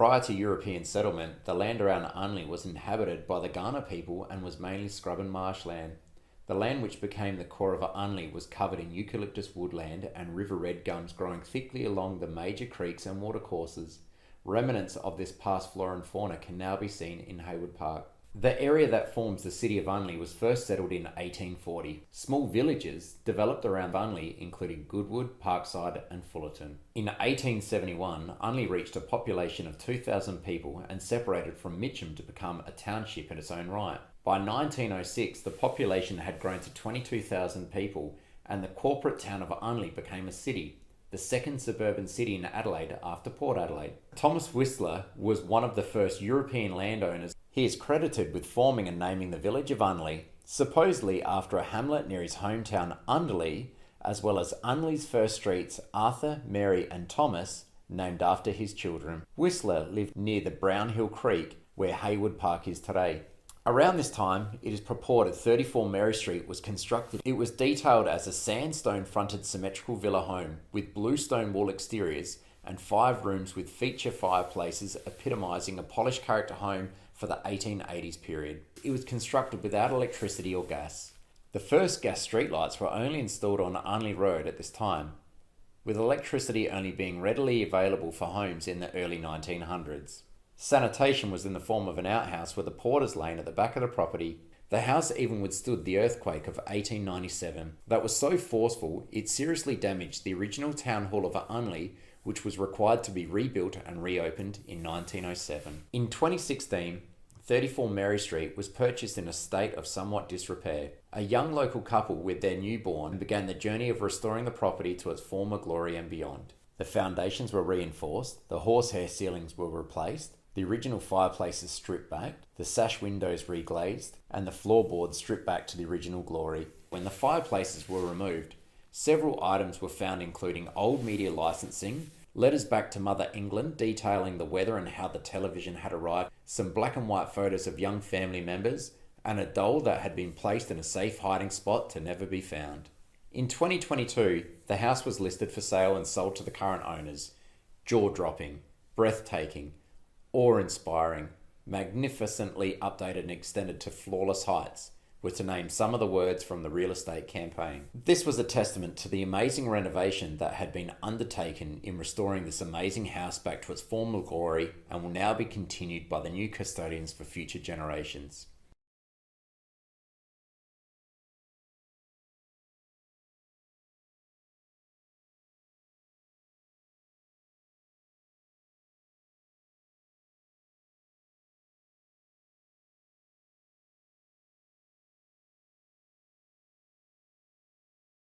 Prior to European settlement, the land around Unley was inhabited by the Ghana people and was mainly scrub and marshland. The land which became the core of Unley was covered in eucalyptus woodland and river red gums growing thickly along the major creeks and watercourses. Remnants of this past flora and fauna can now be seen in Hayward Park. The area that forms the city of Unley was first settled in 1840. Small villages developed around Unley, including Goodwood, Parkside and Fullerton. In 1871, Unley reached a population of 2,000 people and separated from Mitcham to become a township in its own right. By 1906, the population had grown to 22,000 people and the corporate town of Unley became a city, the second suburban city in Adelaide after Port Adelaide. Thomas Whistler was one of the first European landowners. He is credited with forming and naming the village of Unley, supposedly after a hamlet near his hometown Underley, as well as Unley's first streets, Arthur, Mary and Thomas, named after his children. Whistler lived near the Brown Hill Creek, where Hayward Park is today. Around this time, it is purported 34 Mary Street was constructed. It was detailed as a sandstone-fronted symmetrical villa home with blue stone wall exteriors and 5 rooms with feature fireplaces epitomising a polished character home for the 1880s period. It was constructed without electricity or gas. The first gas streetlights were only installed on Unley Road at this time, with electricity only being readily available for homes in the early 1900s. Sanitation was in the form of an outhouse with a porter's lane at the back of the property. The house even withstood the earthquake of 1897 that was so forceful it seriously damaged the original town hall of Unley, which was required to be rebuilt and reopened in 1907. In 2016, 34 Mary Street was purchased in a state of somewhat disrepair. A young local couple with their newborn began the journey of restoring the property to its former glory and beyond. The foundations were reinforced, the horsehair ceilings were replaced, the original fireplaces stripped back, the sash windows reglazed, and the floorboards stripped back to the original glory. When the fireplaces were removed, several items were found including old media licensing, letters back to Mother England detailing the weather and how the television had arrived, some black and white photos of young family members, and a doll that had been placed in a safe hiding spot to never be found. In 2022, the house was listed for sale and sold to the current owners. Jaw-dropping, breathtaking, awe-inspiring, magnificently updated and extended to flawless heights, were to name some of the words from the real estate campaign. This was a testament to the amazing renovation that had been undertaken in restoring this amazing house back to its former glory and will now be continued by the new custodians for future generations.